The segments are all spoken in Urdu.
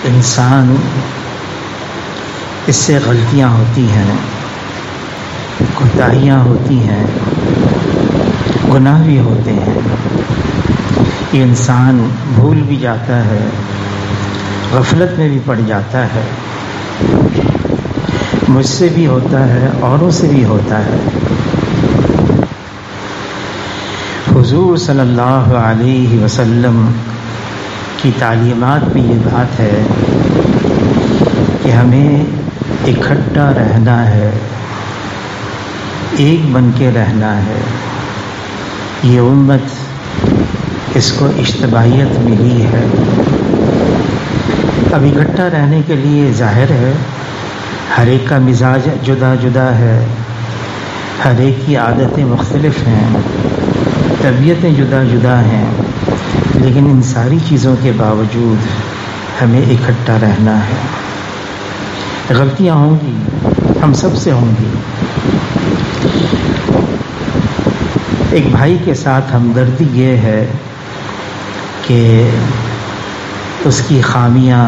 انسان اس سے غلطیاں ہوتی ہیں، کوتاہیاں ہوتی ہیں، گناہ بھی ہوتے ہیں. یہ انسان بھول بھی جاتا ہے، غفلت میں بھی پڑ جاتا ہے. مجھ سے بھی ہوتا ہے، اوروں سے بھی ہوتا ہے. حضور صلی اللہ علیہ وسلم کی تعلیمات میں یہ بات ہے کہ ہمیں اکٹھا رہنا ہے، ایک بن کے رہنا ہے. یہ امت اس کو اجتماعیت ملی ہے. اب اکٹھا رہنے کے لیے ظاہر ہے ہر ایک کا مزاج جدا جدا ہے، ہر ایک کی عادتیں مختلف ہیں، طبیعتیں جدا جدا ہیں، لیکن ان ساری چیزوں کے باوجود ہمیں اکٹھا رہنا ہے. غلطیاں ہوں گی، ہم سب سے ہوں گی. ایک بھائی کے ساتھ ہمدردی یہ ہے کہ اس کی خامیاں،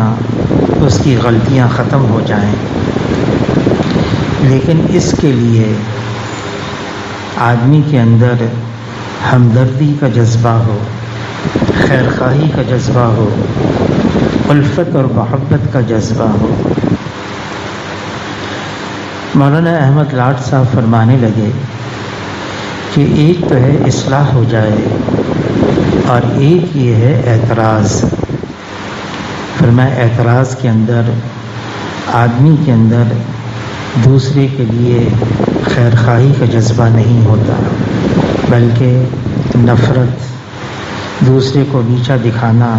اس کی غلطیاں ختم ہو جائیں، لیکن اس کے لیے آدمی کے اندر ہمدردی کا جذبہ ہو، خیر خواہی کا جذبہ ہو، الفت اور محبت کا جذبہ ہو. مولانا احمد لاٹ صاحب فرمانے لگے کہ ایک تو ہے اصلاح ہو جائے اور ایک یہ ہے اعتراض. فرمایا اعتراض کے اندر آدمی کے اندر دوسرے کے لیے خیر خواہی کا جذبہ نہیں ہوتا، بلکہ نفرت، دوسرے کو نیچا دکھانا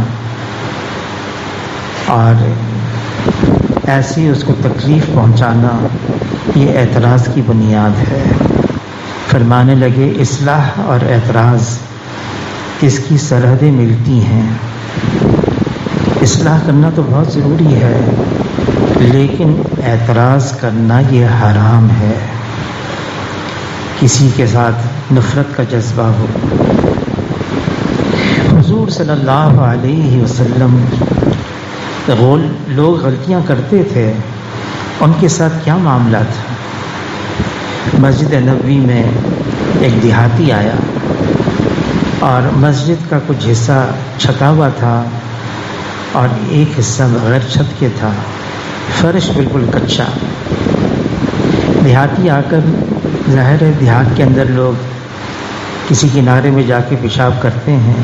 اور ایسی اس کو تکلیف پہنچانا، یہ اعتراض کی بنیاد ہے. فرمانے لگے اصلاح اور اعتراض اس کی سرحدیں ملتی ہیں. اصلاح کرنا تو بہت ضروری ہے، لیکن اعتراض کرنا یہ حرام ہے. کسی کے ساتھ نفرت کا جذبہ ہو. حضور صلی اللہ علیہ وسلم لوگ غلطیاں کرتے تھے، ان کے ساتھ کیا معاملہ تھا؟ مسجد نبوی میں ایک دیہاتی آیا اور مسجد کا کچھ حصہ چھتا ہوا تھا اور ایک حصہ بغیر چھت کے تھا، فرش بالکل کچا. دیہاتی آ کر، ظاہر ہے دیہات کے اندر لوگ کسی کنارے میں جا کے پیشاب کرتے ہیں،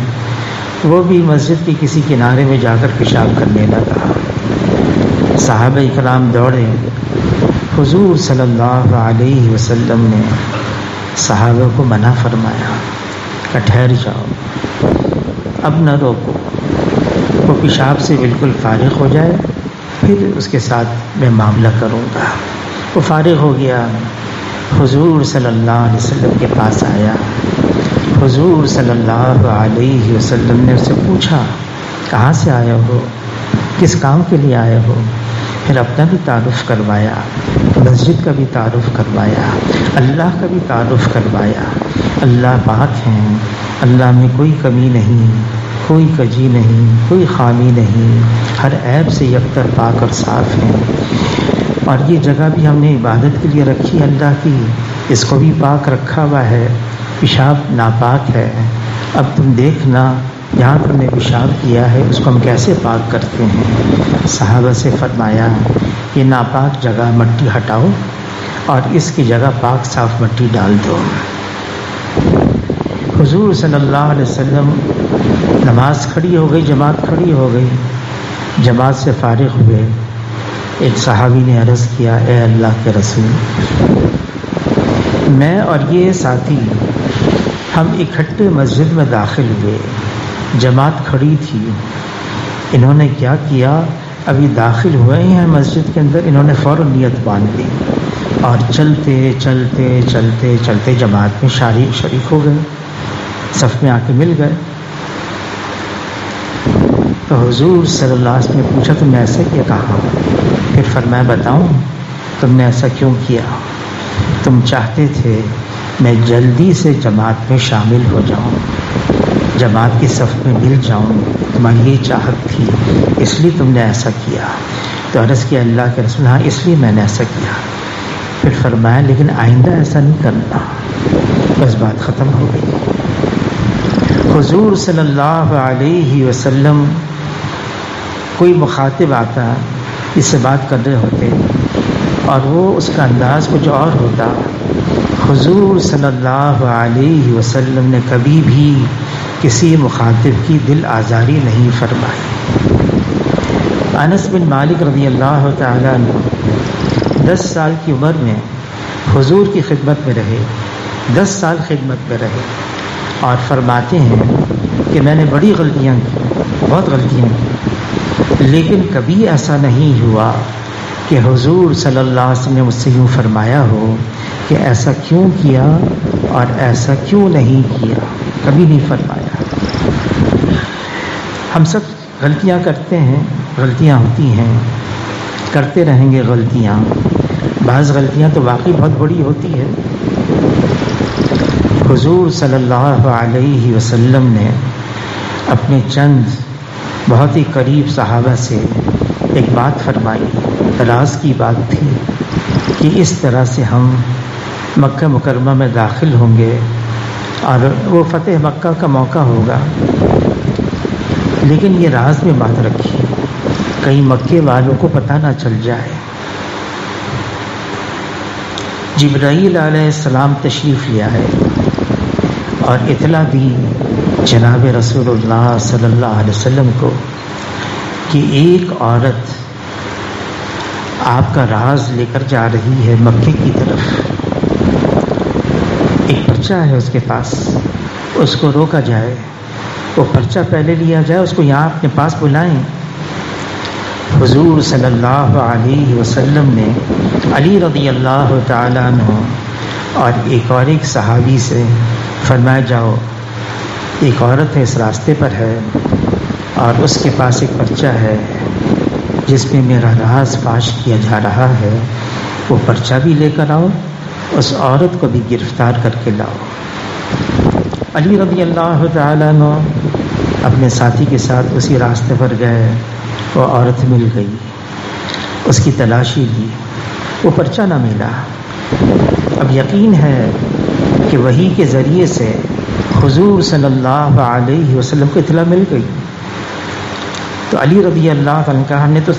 وہ بھی مسجد کے کسی کنارے میں جا کر پیشاب کرنے لگا. صحابہ اکرام دوڑے. حضور صلی اللہ علیہ وسلم نے صحابہ کو منع فرمایا کہ ٹھہر جاؤ، اب نہ روکو، وہ پیشاب سے بالکل فارغ ہو جائے پھر اس کے ساتھ میں معاملہ کروں گا. وہ فارغ ہو گیا، حضور صلی اللہ علیہ وسلم کے پاس آیا. حضور صلی اللہ علیہ وسلم نے اسے پوچھا کہاں سے آئے ہو، کس کام کے لیے آئے ہو؟ پھر اپنا بھی تعارف کروایا، مسجد کا بھی تعارف کروایا، اللہ کا بھی تعارف کروایا. اللہ پاک ہیں، اللہ میں کوئی کمی نہیں، کوئی کجی نہیں، کوئی خامی نہیں، ہر عیب سے یکطر پاک اور صاف ہیں. اور یہ جگہ بھی ہم نے عبادت کے لیے رکھی اللہ کی، اس کو بھی پاک رکھا ہوا ہے. پیشاب ناپاک ہے، اب تم دیکھنا جہاں تم نے پیشاب کیا ہے اس کو ہم کیسے پاک کرتے ہیں. صحابہ سے فرمایا یہ ناپاک جگہ مٹی ہٹاؤ اور اس کی جگہ پاک صاف مٹی ڈال دو. حضور صلی اللہ علیہ وسلم نماز کھڑی ہو گئی، جماعت کھڑی ہو گئی، جماعت سے فارغ ہوئے. ایک صحابی نے عرض کیا اے اللہ کے رسول، میں اور یہ ساتھی ہم اکٹھے مسجد میں داخل ہوئے، جماعت کھڑی تھی، انہوں نے کیا کیا، ابھی داخل ہوئے ہی ہیں مسجد کے اندر، انہوں نے فوراً نیت باندھ لی اور چلتے چلتے چلتے چلتے جماعت میں شریک ہو گئے، صف میں آ کے مل گئے. تو حضور صلی اللہ علیہ وسلم نے پوچھا تم نے ایسے کیا؟ کہا. پھر فرمایا بتاؤں تم نے ایسا کیوں کیا؟ تم چاہتے تھے میں جلدی سے جماعت میں شامل ہو جاؤں. جماعت کی صف میں مل جاؤں، تمہاری یہ چاہت تھی، اس لیے تم نے ایسا کیا۔ تو عرض کیا اللہ کے رسول ہاں اس لیے میں نے ایسا کیا۔ پھر فرمایا لیکن آئندہ ایسا نہیں کرنا۔ بس بات ختم ہو گئی۔ حضور صلی اللہ علیہ وسلم کوئی مخاطب آتا اس سے بات کر رہے ہوتے اور وہ اس کا انداز کچھ اور ہوتا، حضور صلی اللہ علیہ وسلم نے کبھی بھی کسی مخاطب کی دل آزاری نہیں فرمائی۔ انس بن مالک رضی اللہ تعالیٰ عنہ 10 سال کی عمر میں حضور کی خدمت میں رہے، 10 سال خدمت میں رہے اور فرماتے ہیں کہ میں نے بڑی غلطیاں کی، بہت غلطیاں کی، لیکن کبھی ایسا نہیں ہوا کہ حضور صلی اللہ علیہ وسلم نے مجھ سے یوں فرمایا ہو کہ ایسا کیوں کیا اور ایسا کیوں نہیں کیا، کبھی نہیں فرمایا۔ ہم سب غلطیاں کرتے ہیں، غلطیاں ہوتی ہیں، کرتے رہیں گے غلطیاں، بعض غلطیاں تو واقعی بہت بڑی ہوتی ہے۔ حضور صلی اللہ علیہ وسلم نے اپنے چند بہت ہی قریب صحابہ سے ایک بات فرمائی، راز کی بات تھی کہ اس طرح سے ہم مکہ مکرمہ میں داخل ہوں گے اور وہ فتح مکہ کا موقع ہوگا، لیکن یہ راز میں بات رکھی، کہیں مکے والوں کو پتہ نہ چل جائے۔ جبرائیل علیہ السلام تشریف لیا ہے اور اطلاع دی جناب رسول اللہ صلی اللہ علیہ وسلم کو کہ ایک عورت آپ کا راز لے کر جا رہی ہے مکے کی طرف، ایک پرچہ ہے اس کے پاس، اس کو روکا جائے، وہ پرچہ پہلے لیا جائے، اس کو یہاں اپنے پاس بلائیں۔ حضور صلی اللہ علیہ وسلم نے علی رضی اللہ تعالیٰ عنہ اور ایک صحابی سے فرمایا جاؤ، ایک عورت ہے اس راستے پر ہے اور اس کے پاس ایک پرچہ ہے جس میں میرا راز فاش کیا جا رہا ہے، وہ پرچہ بھی لے کر آؤ، اس عورت کو بھی گرفتار کر کے لاؤ۔ علی رضی اللہ تعالیٰ عنہ اپنے ساتھی کے ساتھ اسی راستے پر گئے، وہ عورت مل گئی، اس کی تلاشی لی، وہ پرچہ نہ ملا۔ اب یقین ہے کہ وحی کے ذریعے سے حضور صلی اللہ علیہ وسلم کو اطلاع مل گئی، تو علی رضی اللہ عنہ کہا ہم نے تو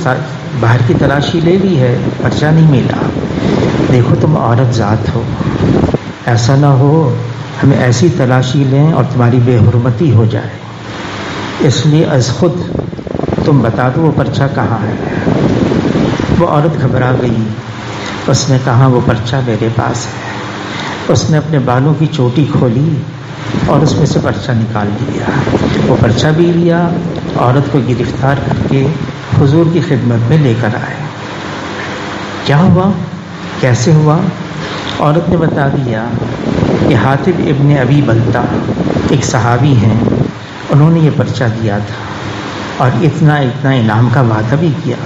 باہر کی تلاشی لے لی ہے، پرچہ نہیں ملا، دیکھو تم عورت ذات ہو، ایسا نہ ہو ہمیں ایسی تلاشی لیں اور تمہاری بے حرمتی ہو جائے، اس لیے از خود تم بتا دو وہ پرچہ کہاں ہے۔ وہ عورت گھبرا گئی، اس نے کہا وہ پرچہ میرے پاس ہے۔ اس نے اپنے بالوں کی چوٹی کھولی اور اس میں سے پرچہ نکال لیا، وہ پرچہ بھی لیا، عورت کو گرفتار کر کے حضور کی خدمت میں لے کر آئے۔ کیا ہوا، کیسے ہوا؟ عورت نے بتا دیا کہ حاتب ابن ابی بلتہ ایک صحابی ہیں، انہوں نے یہ پرچہ دیا تھا اور اتنا انعام کا وعدہ بھی کیا۔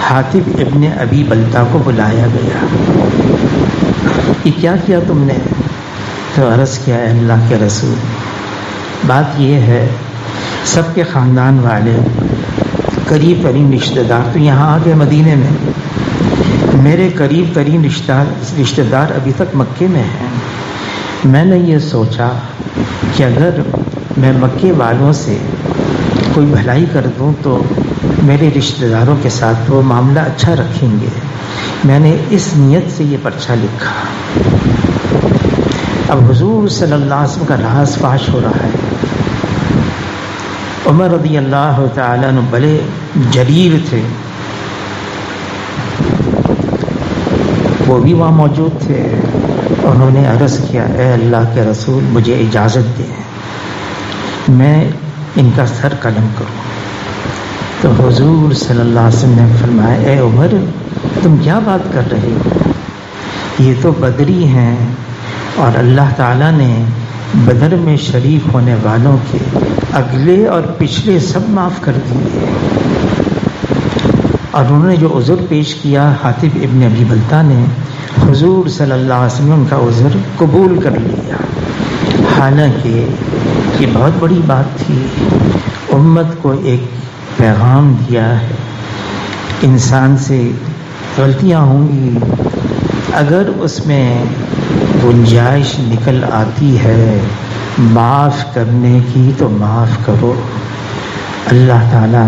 حاتب ابن ابی بلتہ کو بلایا گیا، کہ کیا کیا تم نے؟ تو عرض کیا اے اللہ کے رسول، بات یہ ہے سب کے خاندان والے قریب ترین رشتہ دار تو یہاں آ گئے مدینے میں، میرے قریب ترین رشتہ دار ابھی تک مکے میں ہیں۔ میں نے یہ سوچا کہ اگر میں مکے والوں سے کوئی بھلائی کر دوں تو میرے رشتہ داروں کے ساتھ وہ معاملہ اچھا رکھیں گے، میں نے اس نیت سے یہ پرچہ لکھا۔ اب حضور صلی اللہ علیہ وسلم کا راز فاش ہو رہا ہے۔ عمر رضی اللہ تعالیٰ عنہ بڑے جلیل تھے، وہ بھی وہاں موجود تھے، انہوں نے عرض کیا اے اللہ کے رسول مجھے اجازت دیں میں ان کا سر قلم کروں۔ تو حضور صلی اللہ علیہ وسلم نے فرمایا اے عمر تم کیا بات کر رہے ہو، یہ تو بدری ہیں اور اللہ تعالیٰ نے بدر میں شریک ہونے والوں کے اگلے اور پچھلے سب معاف کر دیے۔ اور انہوں نے جو عذر پیش کیا حاتب ابن ابی بلتہ نے، حضور صلی اللہ علیہ وسلم کا عذر قبول کر لیا۔ حالانکہ یہ بہت بڑی بات تھی، امت کو ایک پیغام دیا ہے، انسان سے غلطیاں ہوں گی، اگر اس میں گنجائش نکل آتی ہے معاف کرنے کی تو معاف کرو۔ اللہ تعالیٰ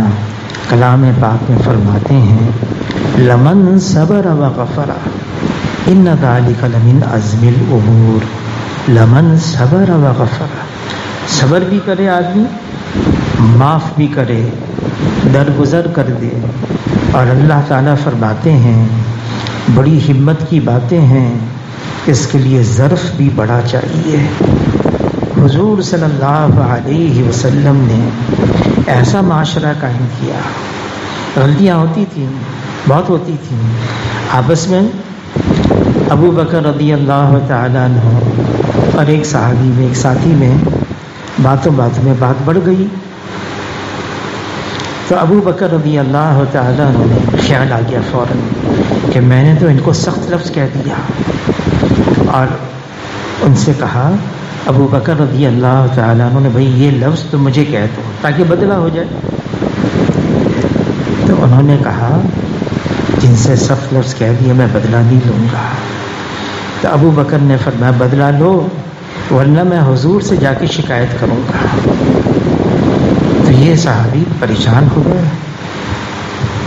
کلام پاک میں فرماتے ہیں لمن صبر وغفر ان ذلک لمن عزم الامور، لمن صبر وغفر، صبر بھی کرے آدمی، معاف بھی کرے، درگزر کر دے۔ اور اللہ تعالیٰ فرماتے ہیں بڑی ہمت کی باتیں ہیں، اس کے لیے ظرف بھی بڑا چاہیے۔ حضور صلی اللہ علیہ وسلم نے ایسا معاشرہ قائم کیا، غلطیاں ہوتی تھیں، بہت ہوتی تھیں، آپس میں ابو بکر رضی اللہ تعالیٰ عنہ اور ایک صحابی میں، ایک ساتھی میں باتوں میں بات بڑھ گئی، تو ابو بکر رضی اللہ تعالیٰ عنہ نے خیال آ گیا فوراً کہ میں نے تو ان کو سخت لفظ کہہ دیا، اور ان سے کہا ابو بکر رضی اللہ تعالیٰ عنہ نے بھائی یہ لفظ تو مجھے کہہ دو تاکہ بدلہ ہو جائے۔ تو انہوں نے کہا جن سے سخت لفظ کہہ دیا میں بدلہ نہیں لوں گا۔ تو ابو بکر نے فرمایا بدلہ لو ورنہ میں حضور سے جا کے شکایت کروں گا۔ تو یہ صحابی پریشان ہو گئے،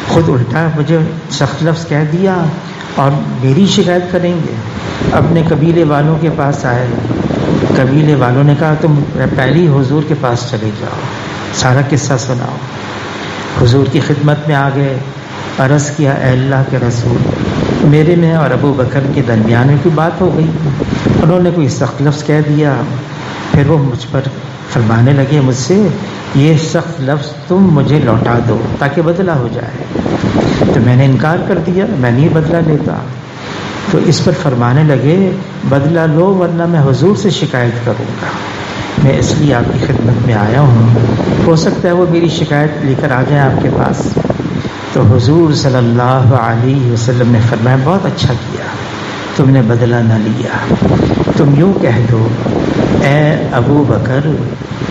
خود الٹا مجھے سخت لفظ کہہ دیا اور میری شکایت کریں گے۔ اپنے قبیلے والوں کے پاس آئے، قبیلے والوں نے کہا تم پہلی حضور کے پاس چلے جاؤ، سارا قصہ سناؤ۔ حضور کی خدمت میں آ گئے، عرض کیا اے اللہ کے رسول میرے میں اور ابو بکر کے درمیان میں کوئی بات ہو گئی، انہوں نے کوئی سخت لفظ کہہ دیا، پھر وہ مجھ پر فرمانے لگے مجھ سے یہ سخت لفظ تم مجھے لوٹا دو تاکہ بدلہ ہو جائے۔ تو میں نے انکار کر دیا، میں نہیں بدلہ لیتا۔ تو اس پر فرمانے لگے بدلہ لو ورنہ میں حضور سے شکایت کروں گا، میں اس لیے آپ کی خدمت میں آیا ہوں، ہو سکتا ہے وہ میری شکایت لے کر آ جائیں آپ کے پاس۔ تو حضور صلی اللہ علیہ وسلم نے فرمایا بہت اچھا کیا، تم نے بدلہ نہ لیا، تم یوں کہہ دو اے ابو بکر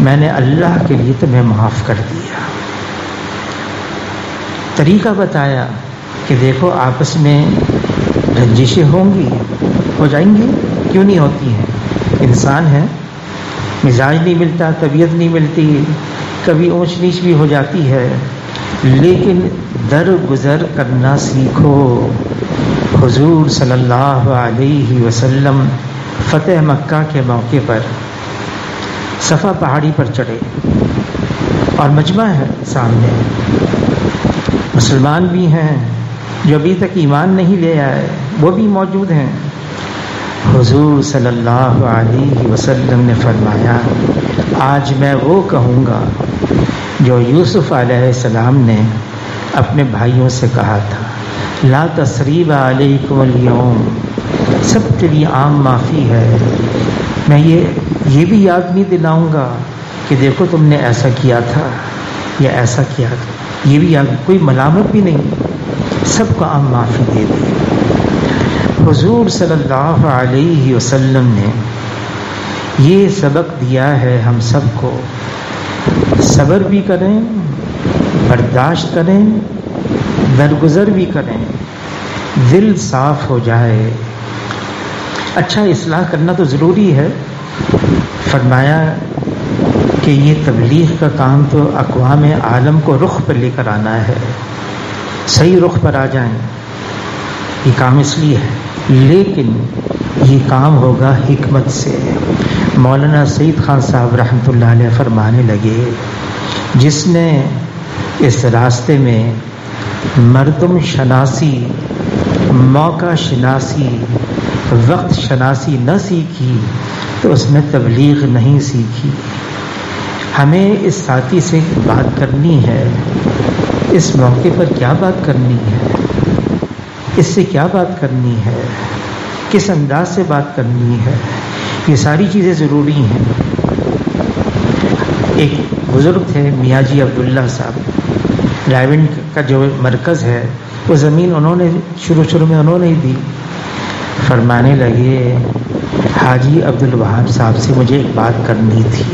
میں نے اللہ کے لیے تمہیں معاف کر دیا۔ طریقہ بتایا کہ دیکھو آپس میں رنجشیں ہوں گی، ہو جائیں گی، کیوں نہیں ہوتی ہیں، انسان ہے، مزاج نہیں ملتا، طبیعت نہیں ملتی، کبھی اونچ نیچ بھی ہو جاتی ہے، لیکن درگزر کرنا سیکھو۔ حضور صلی اللہ علیہ وسلم فتح مکہ کے موقع پر صفا پہاڑی پر چڑھے اور مجمع ہے سامنے، مسلمان بھی ہیں جو ابھی تک ایمان نہیں لے آئے وہ بھی موجود ہیں۔ حضور صلی اللہ علیہ وسلم نے فرمایا آج میں وہ کہوں گا جو یوسف علیہ السلام نے اپنے بھائیوں سے کہا تھا لا تثریب علیکم اليوم، سب کے لیے عام معافی ہے۔ میں یہ بھی یاد نہیں دلاؤں گا کہ دیکھو تم نے ایسا کیا تھا یا ایسا کیا تھا، یہ بھی یاد، کوئی ملامت بھی نہیں، سب کو عام معافی دے دی۔ حضور صلی اللہ علیہ وسلم نے یہ سبق دیا ہے ہم سب کو، صبر بھی کریں، برداشت کریں، درگزر بھی کریں، دل صاف ہو جائے۔ اچھا اصلاح کرنا تو ضروری ہے، فرمایا کہ یہ تبلیغ کا کام تو اقوام عالم کو رخ پر لے کر آنا ہے، صحیح رخ پر آ جائیں، یہ کام اس لیے ہے، لیکن یہ کام ہوگا حکمت سے۔ مولانا سعید خان صاحب رحمۃ اللہ علیہ فرمانے لگے جس نے اس راستے میں مردم شناسی، موقع شناسی، وقت شناسی نہ سیکھی تو اس نے تبلیغ نہیں سیکھی۔ ہمیں اس ساتھی سے بات کرنی ہے، اس موقع پر کیا بات کرنی ہے، اس سے کیا بات کرنی ہے، کس انداز سے بات کرنی ہے، یہ ساری چیزیں ضروری ہیں۔ ایک بزرگ تھے میاں جی عبداللہ صاحب، رائیونڈ کا جو مرکز ہے وہ زمین انہوں نے شروع میں انہوں نے ہی دی۔ فرمانے لگے حاجی عبدالوہاب صاحب سے مجھے ایک بات کرنی تھی،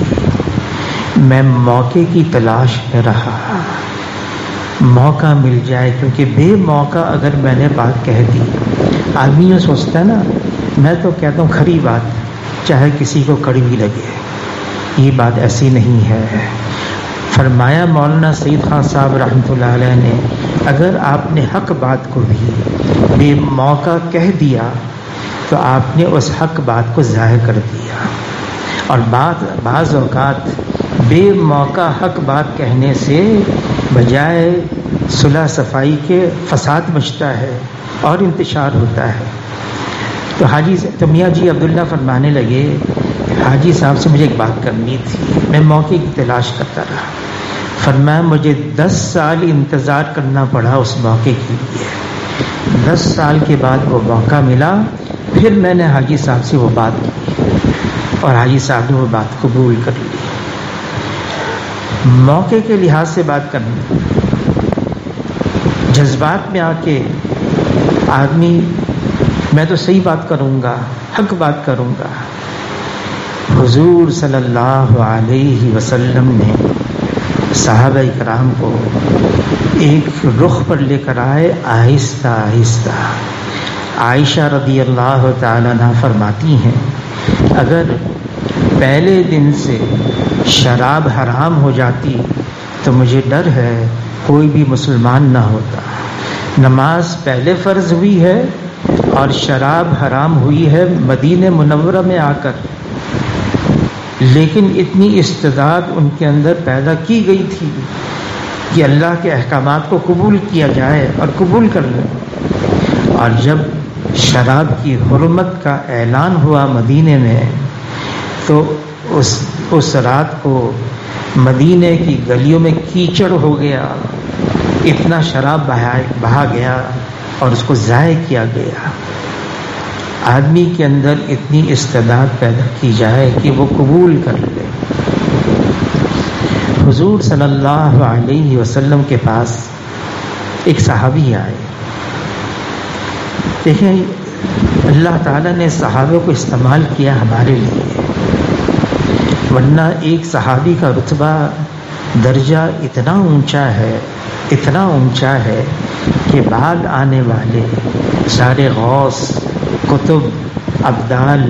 میں موقع کی تلاش میں رہا، موقع مل جائے، کیونکہ بے موقع اگر میں نے بات کہہ دی، آدمی یہ سوچتا ہے نا، میں تو کہتا ہوں کھری بات چاہے کسی کو کڑوی لگے، یہ بات ایسی نہیں ہے۔ فرمایا مولانا سعید خان صاحب رحمۃ اللہ علیہ نے، اگر آپ نے حق بات کو بھی بے موقع کہہ دیا تو آپ نے اس حق بات کو ضائع کر دیا، اور بعض اوقات بے موقع حق بات کہنے سے بجائے صلح صفائی کے فساد مچتا ہے اور انتشار ہوتا ہے۔ تو میاں جی عبداللہ فرمانے لگے، حاجی صاحب سے مجھے ایک بات کرنی تھی، میں موقع کی تلاش کرتا رہا۔ فرمایا مجھے 10 سال انتظار کرنا پڑا اس موقع کے لیے، 10 سال کے بعد وہ موقع ملا، پھر میں نے حاجی صاحب سے وہ بات کی اور حاجی صاحب نے وہ بات قبول کر لی۔ موقع کے لحاظ سے بات کرنا، جذبات میں آ کے آدمی میں تو صحیح بات کروں گا، حق بات کروں گا۔ حضور صلی اللہ علیہ وسلم نے صحابہ کرام کو ایک رخ پر لے کر آئے، آہستہ آہستہ۔ عائشہ رضی اللہ تعالیٰ عنہا فرماتی ہیں، اگر پہلے دن سے شراب حرام ہو جاتی تو مجھے ڈر ہے کوئی بھی مسلمان نہ ہوتا۔ نماز پہلے فرض ہوئی ہے اور شراب حرام ہوئی ہے مدینہ منورہ میں آ کر، لیکن اتنی استعداد ان کے اندر پیدا کی گئی تھی کہ اللہ کے احکامات کو قبول کیا جائے اور قبول کر لیں۔ اور جب شراب کی حرمت کا اعلان ہوا مدینے میں، تو اس رات کو مدینے کی گلیوں میں کیچڑ ہو گیا، اتنا شراب بہا گیا اور اس کو ضائع کیا گیا۔ آدمی کے اندر اتنی استعداد پیدا کی جائے کہ وہ قبول کر لے۔ حضور صلی اللہ علیہ وسلم کے پاس ایک صحابی آئے۔ دیکھیں اللہ تعالیٰ نے صحابہ کو استعمال کیا ہمارے لیے، ورنہ ایک صحابی کا رتبہ درجہ اتنا اونچا ہے کہ بعد آنے والے سارے غوث، کتب، ابدال،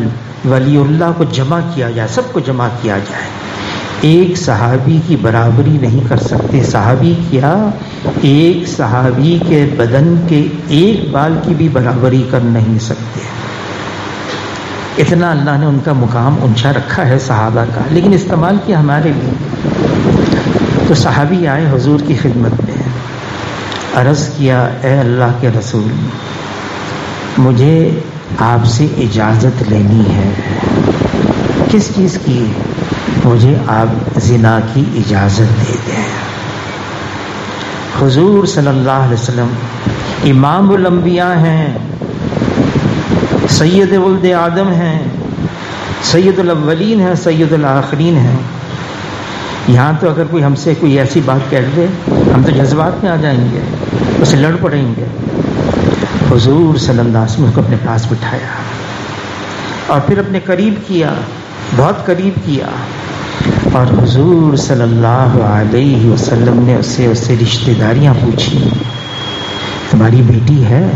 ولی اللہ کو جمع کیا جائے، سب کو جمع کیا جائے، ایک صحابی کی برابری نہیں کر سکتے۔ صحابی کیا، ایک صحابی کے بدن کے ایک بال کی بھی برابری کر نہیں سکتے۔ اتنا اللہ نے ان کا مقام اونچا رکھا ہے صحابہ کا، لیکن استعمال کیا ہمارے لیے۔ تو صحابی آئے حضور کی خدمت میں، عرض کیا، اے اللہ کے رسول، مجھے آپ سے اجازت لینی ہے۔ کس چیز کی؟ مجھے آپ زنا کی اجازت دے دیں۔ حضور صلی اللہ علیہ وسلم امام الانبیاء ہیں، سید ولد آدم ہیں، سید الاولین ہیں، سید الآخرین ہیں۔ یہاں تو اگر کوئی ہم سے کوئی ایسی بات کہہ دے، ہم تو جذبات میں آ جائیں گے، اسے لڑ پڑیں گے۔ حضور صلی اللہ علیہ وسلم کو اپنے پاس بٹھایا اور پھر اپنے قریب کیا، بہت قریب کیا، اور حضور صلی اللہ علیہ وسلم نے اس سے رشتہ داریاں پوچھی۔ تمہاری بیٹی ہے،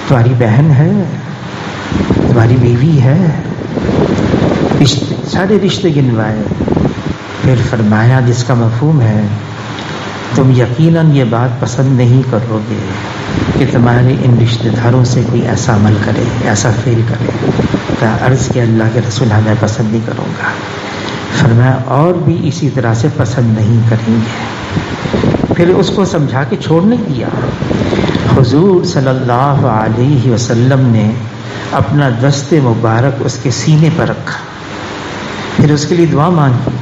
تمہاری بہن ہے، تمہاری بیوی ہے، سارے رشتے گنوائے۔ پھر فرمایا جس کا مفہوم ہے تم یقیناً یہ بات پسند نہیں کرو گے کہ تمہارے ان رشتہ داروں سے کوئی ایسا عمل کرے، ایسا فعل کرے۔ عرض کیا اللہ کے رسول، میں پسند نہیں کروں گا۔ فرمایا اور بھی اسی طرح سے پسند نہیں کریں گے۔ پھر اس کو سمجھا کے چھوڑنے دیا۔ حضور صلی اللہ علیہ وسلم نے اپنا دست مبارک اس کے سینے پر رکھا، پھر اس کے لیے دعا مانگی،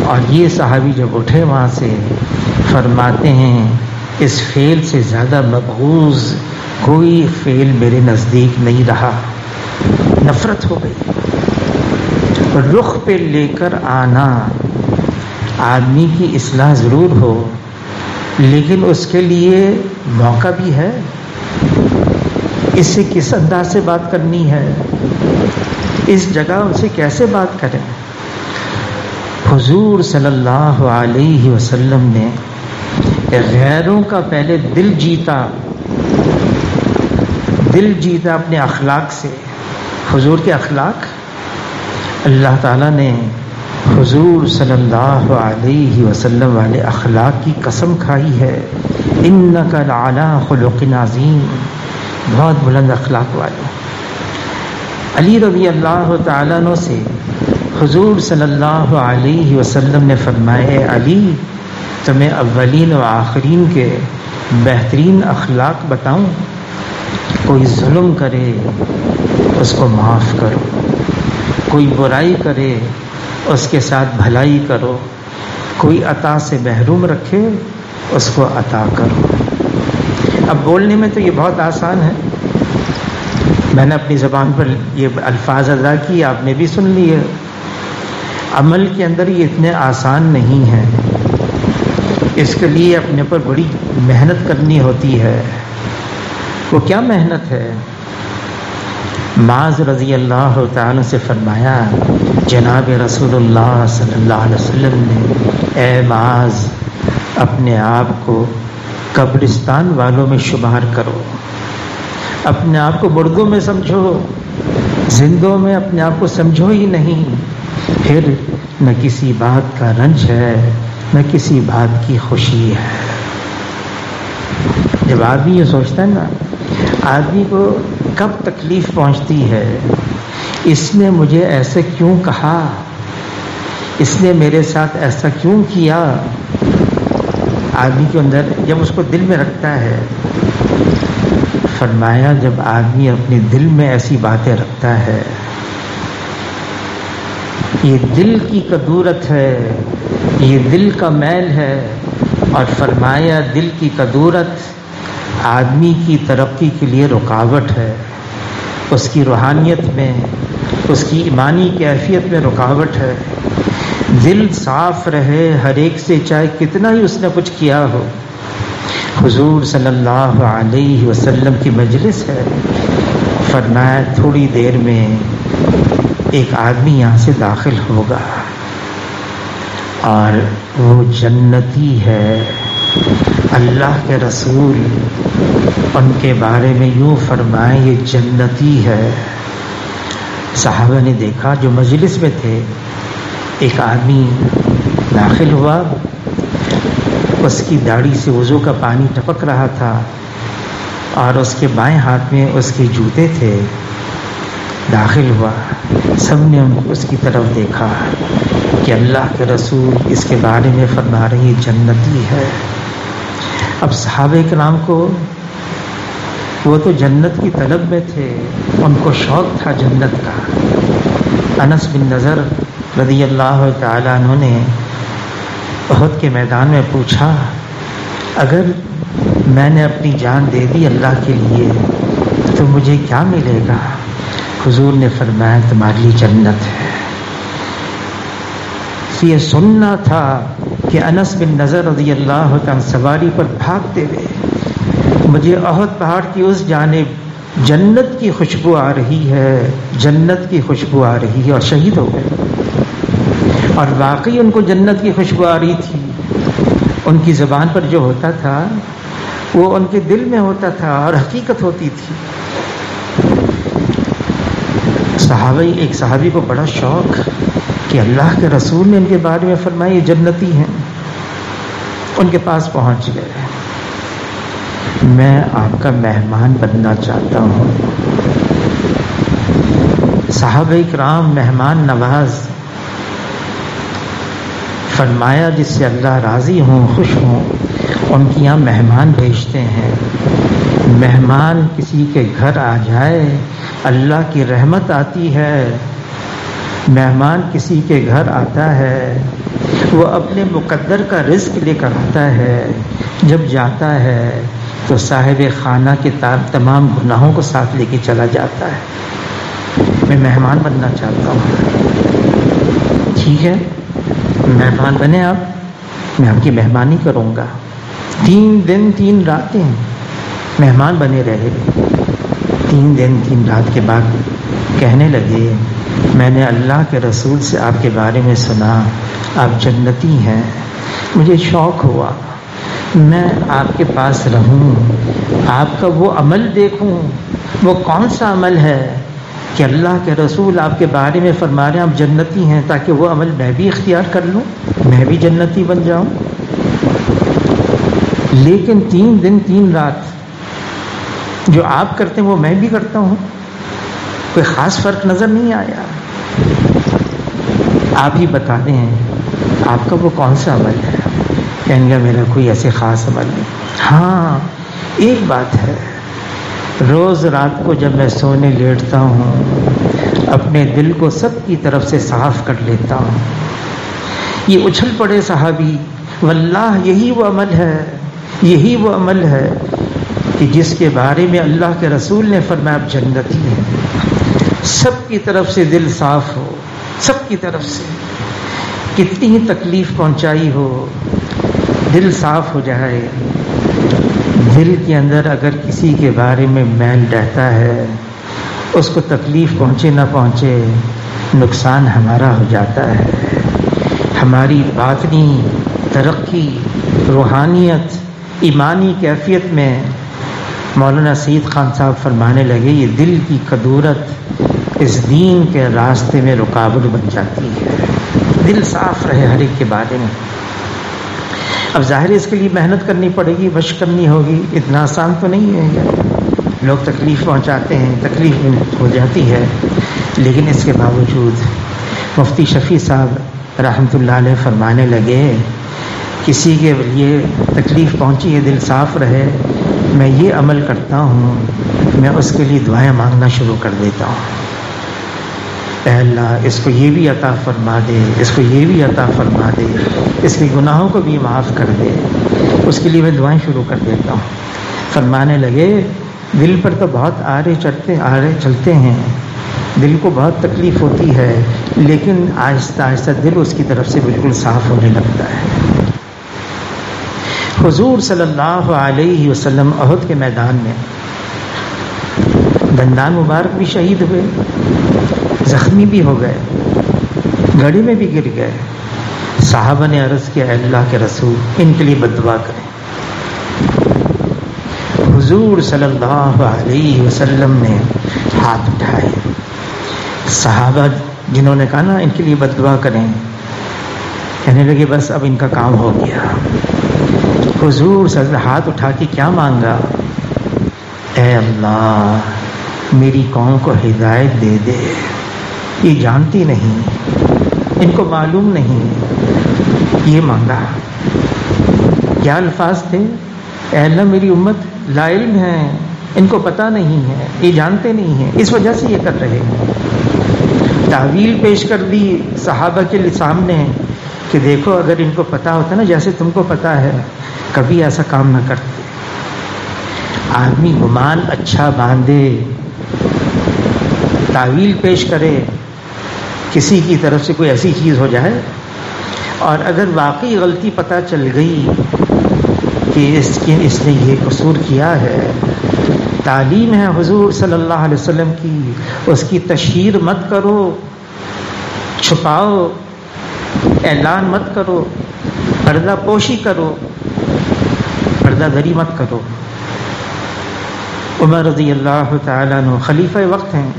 اور یہ صحابی جب اٹھے وہاں سے فرماتے ہیں اس فعل سے زیادہ مبغوض کوئی فعل میرے نزدیک نہیں رہا، نفرت ہو گئی۔ رخ پہ لے کر آنا، آدمی کی اصلاح ضرور ہو لیکن اس کے لیے موقع بھی ہے، اس سے کس انداز سے بات کرنی ہے، اس جگہ ان سے کیسے بات کریں۔ حضور صلی اللہ علیہ وسلم نے غیروں کا پہلے دل جیتا اپنے اخلاق سے۔ حضور کے اخلاق، اللہ تعالیٰ نے حضور صلی اللہ علیہ وسلم والے اخلاق کی قسم کھائی ہے، انک لعلی خلق عظیم، بہت بلند اخلاق والے۔ علی رضی اللہ تعالیٰ عنہ سے حضور صلی اللہ علیہ وسلم نے فرمایا، علی تمہیں اولین و آخرین کے بہترین اخلاق بتاؤں؟ کوئی ظلم کرے اس کو معاف کرو، کوئی برائی کرے اس کے ساتھ بھلائی کرو، کوئی عطا سے محروم رکھے اس کو عطا کرو۔ اب بولنے میں تو یہ بہت آسان ہے، میں نے اپنی زبان پر یہ الفاظ ادا کیے، آپ نے بھی سن لیے۔ عمل کے اندر یہ اتنے آسان نہیں ہے، اس کے لیے اپنے پر بڑی محنت کرنی ہوتی ہے۔ وہ کیا محنت ہے؟ معاذ رضی اللہ تعالیٰ سے فرمایا جناب رسول اللہ صلی اللہ علیہ وسلم نے، اے معاذ اپنے آپ کو قبرستان والوں میں شمار کرو، اپنے آپ کو مردوں میں سمجھو، زندوں میں اپنے آپ کو سمجھو ہی نہیں، پھر نہ کسی بات کا رنج ہے نہ کسی بات کی خوشی ہے۔ جب آدمی یہ سوچتا ہے نا، آدمی کو کب تکلیف پہنچتی ہے، اس نے مجھے ایسے کیوں کہا، اس نے میرے ساتھ ایسا کیوں کیا، آدمی کے اندر جب اس کو دل میں رکھتا ہے، فرمایا جب آدمی اپنے دل میں ایسی باتیں رکھتا ہے، یہ دل کی کدورت ہے، یہ دل کا میل ہے، اور فرمایا دل کی کدورت آدمی کی ترقی کے لیے رکاوٹ ہے، اس کی روحانیت میں، اس کی ایمانی کیفیت میں رکاوٹ ہے۔ دل صاف رہے ہر ایک سے، چاہے کتنا ہی اس نے کچھ کیا ہو۔ حضور صلی اللہ علیہ وسلم کی مجلس ہے، فرمایا تھوڑی دیر میں ایک آدمی یہاں سے داخل ہوگا اور وہ جنتی ہے۔ اللہ کے رسول ان کے بارے میں یوں فرمائیں، یہ جنتی ہے۔ صحابہ نے دیکھا جو مجلس میں تھے، ایک آدمی داخل ہوا، اس کی داڑھی سے وضو کا پانی ٹپک رہا تھا اور اس کے بائیں ہاتھ میں اس کے جوتے تھے۔ داخل ہوا، سب نے اس کی طرف دیکھا کہ اللہ کے رسول اس کے بارے میں فرما رہے ہیں جنتی ہے۔ اب صحابہ کرام کو، وہ تو جنت کی طلب میں تھے، ان کو شوق تھا جنت کا۔ انس بن نضر رضی اللہ تعالیٰ عنہ نے احد کے میدان میں پوچھا، اگر میں نے اپنی جان دے دی اللہ کے لیے تو مجھے کیا ملے گا؟ حضور نے فرمایا تمہارے لیے جنت ہے۔ یہ سننا تھا کہ انس بن نضر رضی اللہ عنہ سواری پر بھاگتے ہوئے، مجھے احد پہاڑ کی اس جانب جنت کی خوشبو آ رہی ہے، جنت کی خوشبو آ رہی ہے، اور شہید ہو گئے۔ اور واقعی ان کو جنت کی خوشبو آ رہی تھی، ان کی زبان پر جو ہوتا تھا وہ ان کے دل میں ہوتا تھا اور حقیقت ہوتی تھی۔ ایک صحابی کو بڑا شوق کہ اللہ کے رسول نے ان کے بارے میں فرمایا یہ جنتی ہیں، ان کے پاس پہنچ گئے۔ میں آپ کا مہمان بننا چاہتا ہوں۔ صحابہ کرام مہمان نواز، فرمایا جس سے اللہ راضی ہوں، خوش ہوں، ان کی یہاں مہمان بھیجتے ہیں۔ مہمان کسی کے گھر آ جائے اللہ کی رحمت آتی ہے۔ مہمان کسی کے گھر آتا ہے، وہ اپنے مقدر کا رزق لے کر آتا ہے، جب جاتا ہے تو صاحب خانہ کے تمام گناہوں کو ساتھ لے کے چلا جاتا ہے۔ میں مہمان بننا چاہتا ہوں۔ ٹھیک ہے، مہمان بنے آپ، میں آپ کی مہمانی کروں گا۔ 3 دن 3 راتیں مہمان بنے رہے۔ 3 دن 3 رات کے بعد کہنے لگے میں نے اللہ کے رسول سے آپ کے بارے میں سنا، آپ جنتی ہیں، مجھے شوق ہوا میں آپ کے پاس رہوں، آپ کا وہ عمل دیکھوں، وہ کون سا عمل ہے کہ اللہ کے رسول آپ کے بارے میں فرما رہے ہیں آپ جنتی ہیں، تاکہ وہ عمل میں بھی اختیار کر لوں، میں بھی جنتی بن جاؤں۔ لیکن 3 دن 3 رات جو آپ کرتے ہیں وہ میں بھی کرتا ہوں، کوئی خاص فرق نظر نہیں آیا۔ آپ ہی بتا دیں آپ کا وہ کون سا عمل ہے؟ کہنے گا میرا کوئی ایسے خاص عمل نہیں، ہاں ایک بات ہے، روز رات کو جب میں سونے لیٹتا ہوں اپنے دل کو سب کی طرف سے صاف کر لیتا ہوں۔ یہ اچھل پڑے صحابی، واللہ یہی وہ عمل ہے، یہی وہ عمل ہے کہ جس کے بارے میں اللہ کے رسول نے فرمایا آپ جنتی ہیں، سب کی طرف سے دل صاف ہو، سب کی طرف سے کتنی ہی تکلیف پہنچائی ہو دل صاف ہو جائے۔ دل کے اندر اگر کسی کے بارے میں میل رہتا ہے اس کو تکلیف پہنچے نہ پہنچے نقصان ہمارا ہو جاتا ہے۔ ہماری باطنی ترقی، روحانیت، ایمانی کیفیت میں مولانا سعید خان صاحب فرمانے لگے یہ دل کی کدورت اس دین کے راستے میں رکاوٹ بن جاتی ہے۔ دل صاف رہے ہر ایک کے بارے میں۔ اب ظاہر ہے اس کے لیے محنت کرنی پڑے گی، مشق کرنی ہوگی، اتنا آسان تو نہیں ہے، لوگ تکلیف پہنچاتے ہیں، تکلیف ہو جاتی ہے، لیکن اس کے باوجود مفتی شفیع صاحب رحمۃ اللہ علیہ فرمانے لگے کسی کے لیے تکلیف پہنچی ہے دل صاف رہے، میں یہ عمل کرتا ہوں، میں اس کے لیے دعائیں مانگنا شروع کر دیتا ہوں، اے اللہ اس کو یہ بھی عطا فرما دے، اس کو یہ بھی عطا فرما دے، اس کے گناہوں کو بھی معاف کر دے، اس کے لیے میں دعائیں شروع کر دیتا ہوں۔ فرمانے لگے دل پر تو بہت آرے چلتے ہیں، دل کو بہت تکلیف ہوتی ہے، لیکن آہستہ آہستہ دل اس کی طرف سے بالکل صاف ہونے لگتا ہے۔ حضور صلی اللہ علیہ وسلم احد کے میدان میں دندان مبارک بھی شہید ہوئے، زخمی بھی ہو گئے، گڑھے میں بھی گر گئے۔ صحابہ نے عرض کیا اے اللہ کے رسول ان کے لیے بد دعا کریں۔ حضور صلی اللہ علیہ وسلم نے ہاتھ اٹھائے، صحابہ جنہوں نے کہا نا ان کے لیے بد دعا کریں، کہنے لگے بس اب ان کا کام ہو گیا۔ حضور صلی اللہ علیہ وسلم ہاتھ اٹھا کے کیا مانگا؟ اے اللہ میری قوم کو ہدایت دے دے، یہ جانتی نہیں، ان کو معلوم نہیں، یہ مانگا۔ کیا الفاظ تھے؟ اے اللہ میری امت لا علم ہے، ان کو پتہ نہیں ہے، یہ جانتے نہیں ہیں، اس وجہ سے یہ کر رہے ہیں۔ تعویل پیش کر دی صحابہ کے سامنے کہ دیکھو اگر ان کو پتہ ہوتا نا جیسے تم کو پتہ ہے کبھی ایسا کام نہ کرتے۔ آدمی گمان اچھا باندھے، تعویل پیش کرے، کسی کی طرف سے کوئی ایسی چیز ہو جائے اور اگر واقعی غلطی پتہ چل گئی کہ اس نے یہ قصور کیا ہے، تعلیم ہے حضور صلی اللہ علیہ وسلم کی، اس کی تشہیر مت کرو، چھپاؤ، اعلان مت کرو، پردہ پوشی کرو، پردہ دری مت کرو۔ عمر رضی اللہ تعالیٰ عنہ خلیفہ وقت ہیں،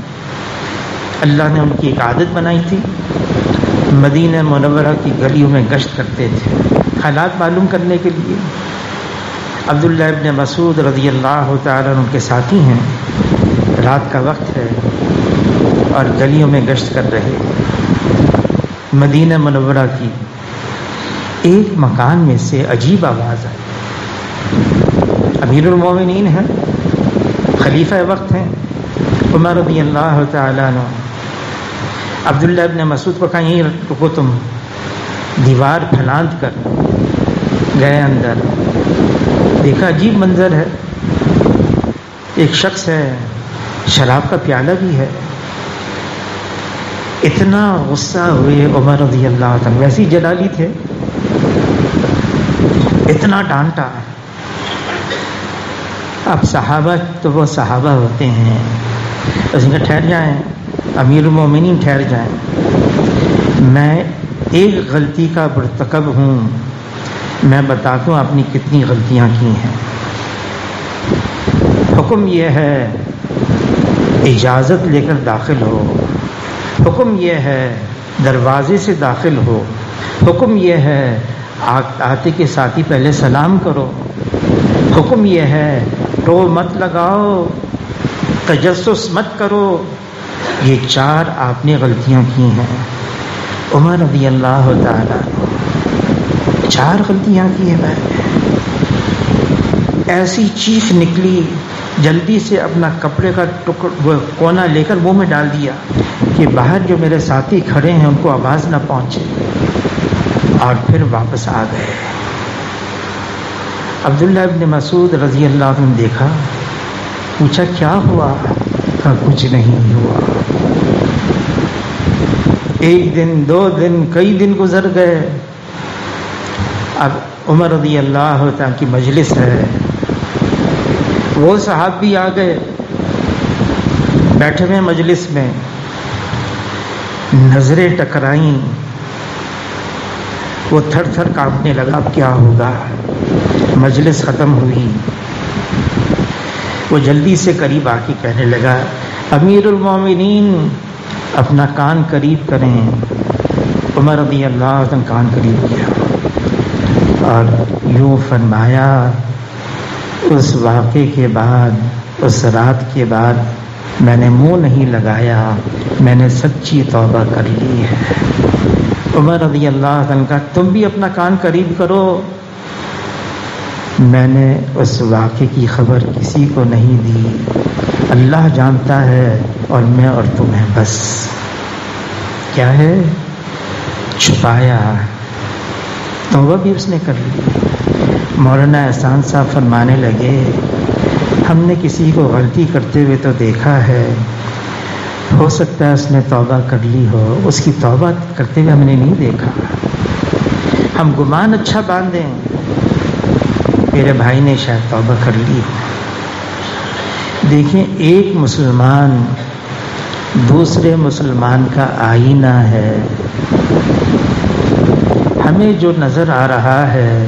اللہ نے ان کی ایک عادت بنائی تھی، مدینہ منورہ کی گلیوں میں گشت کرتے تھے حالات معلوم کرنے کے لیے۔ عبداللہ ابن مسعود رضی اللہ تعالیٰ عنہ ان کے ساتھی ہیں، رات کا وقت ہے اور گلیوں میں گشت کر رہے۔ مدینہ منورہ کی ایک مکان میں سے عجیب آواز آئی۔ امیر المومنین ہیں، خلیفہ وقت ہیں، عمر رضی اللہ تعالیٰ عنہ عبداللہ ابن مسعود کو کہا یہیں رکو تم، دیوار پھلاند کر گئے اندر، دیکھا عجیب منظر ہے، ایک شخص ہے، شراب کا پیالہ بھی ہے۔ اتنا غصہ ہوئے عمر رضی اللہ تعالیٰ، ویسے ہی جلالی تھے، اتنا ڈانٹا اب صحابہ تو وہ صحابہ ہوتے ہیں، اس نے ٹھہر جائیں امیر المومنین، ٹھہر جائیں، میں ایک غلطی کا مرتکب ہوں، میں بتاتا ہوں اپنی کتنی غلطیاں کی ہیں۔ حکم یہ ہے اجازت لے کر داخل ہو، حکم یہ ہے دروازے سے داخل ہو، حکم یہ ہے آتے کے ساتھ ہی پہلے سلام کرو، حکم یہ ہے ٹو مت لگاؤ، تجسس مت کرو۔ یہ 4 آپ نے غلطیاں کی ہیں۔ عمر رضی اللہ تعالیٰ 4 غلطیاں کی ہیں۔ میں ایسی چیخ نکلی، جلدی سے اپنا کپڑے کا کونا لے کر منہ میں ڈال دیا کہ باہر جو میرے ساتھی کھڑے ہیں ان کو آواز نہ پہنچے، اور پھر واپس آ گئے۔ عبداللہ ابن مسعود رضی اللہ عنہ دیکھا، پوچھا کیا ہوا؟ کہا کچھ نہیں ہوا۔ 1 دن 2 دن کئی دن گزر گئے۔ اب عمر رضی اللہ عنہ کی مجلس ہے، وہ صحابی آ گئے، بیٹھے ہوئے مجلس میں، نظریں ٹکرائیں، وہ تھر تھر کانپنے لگا، اب کیا ہوگا؟ مجلس ختم ہوئی، وہ جلدی سے قریب آ کے کہنے لگا، امیر المومنین اپنا کان قریب کریں۔ عمر رضی اللہ عنہ کان قریب کیا اور یوں فرمایا، اس واقعے کے بعد، اس رات کے بعد میں نے منہ نہیں لگایا، میں نے سچی توبہ کر لی ہے۔ عمر رضی اللہ عنہ کا تم بھی اپنا کان قریب کرو، میں نے اس واقعے کی خبر کسی کو نہیں دی، اللہ جانتا ہے، اور میں اور تمہیں بس کیا ہے چھپایا، توبہ بھی اس نے کر لی۔ مولانا احسان صاحب فرمانے لگے، ہم نے کسی کو غلطی کرتے ہوئے تو دیکھا ہے، ہو سکتا ہے اس نے توبہ کر لی ہو، اس کی توبہ کرتے ہوئے ہم نے نہیں دیکھا۔ ہم گمان اچھا باندھیں میرے بھائی نے شاید توبہ کر لی ہو۔ دیکھیں، ایک مسلمان دوسرے مسلمان کا آئینہ ہے، ہمیں جو نظر آ رہا ہے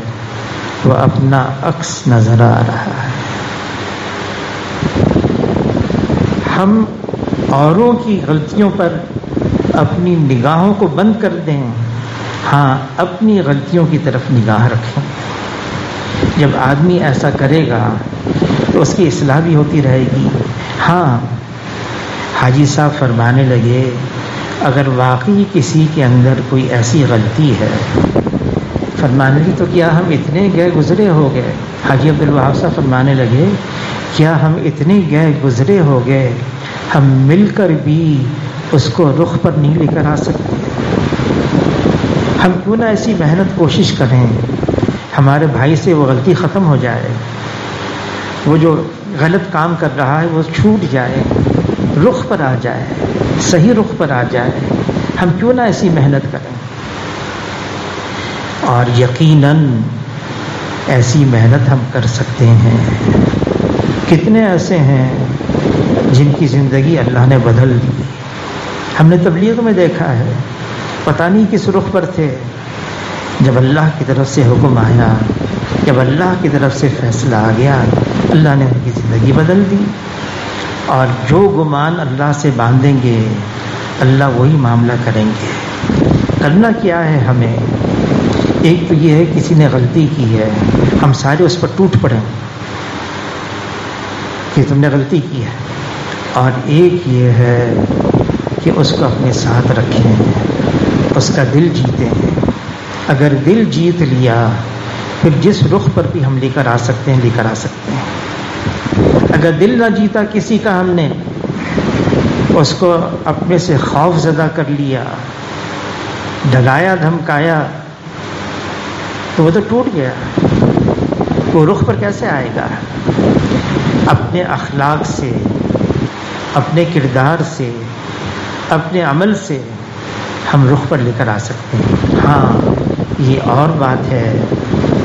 وہ اپنا عکس نظر آ رہا ہے۔ ہم اوروں کی غلطیوں پر اپنی نگاہوں کو بند کر دیں، ہاں اپنی غلطیوں کی طرف نگاہ رکھیں۔ جب آدمی ایسا کرے گا تو اس کی اصلاح بھی ہوتی رہے گی۔ ہاں، حاجی صاحب فرمانے لگے، اگر واقعی کسی کے اندر کوئی ایسی غلطی ہے، فرمانے لگے تو کیا ہم اتنے گئے گزرے ہو گئے؟ حاجی عبدالوہاب صاحب فرمانے لگے، کیا ہم اتنے گئے گزرے ہو گئے، ہم مل کر بھی اس کو رخ پر نہیں لے کر آ سکتے؟ ہم کیوں نہ ایسی محنت کوشش کریں، ہمارے بھائی سے وہ غلطی ختم ہو جائے، وہ جو غلط کام کر رہا ہے وہ چھوٹ جائے، رخ پر آ جائے، صحیح رخ پر آ جائے۔ ہم کیوں نہ ایسی محنت کریں؟ اور یقیناً ایسی محنت ہم کر سکتے ہیں۔ کتنے ایسے ہیں جن کی زندگی اللہ نے بدل دی، ہم نے تبلیغ میں دیکھا ہے، پتہ نہیں کس رخ پر تھے، جب اللہ کی طرف سے حکم آیا، جب اللہ کی طرف سے فیصلہ آ گیا، اللہ نے ان کی زندگی بدل دی۔ اور جو گمان اللہ سے باندھیں گے اللہ وہی معاملہ کریں گے۔ کرنا کیا ہے ہمیں؟ ایک تو یہ ہے کسی نے غلطی کی ہے، ہم سارے اس پر ٹوٹ پڑیں کہ تم نے غلطی کی ہے، اور ایک یہ ہے کہ اس کو اپنے ساتھ رکھیں، اس کا دل جیتے ہیں۔ اگر دل جیت لیا پھر جس رخ پر بھی ہم لے کر آ سکتے ہیں لے کر آ سکتے ہیں۔ اگر دل نہ جیتا کسی کا، ہم نے اس کو اپنے سے خوف زدہ کر لیا، ڈرایا دھمکایا، تو وہ تو ٹوٹ گیا، وہ رخ پر کیسے آئے گا؟ اپنے اخلاق سے، اپنے کردار سے، اپنے عمل سے ہم رخ پر لے کر آ سکتے ہیں۔ ہاں، یہ اور بات ہے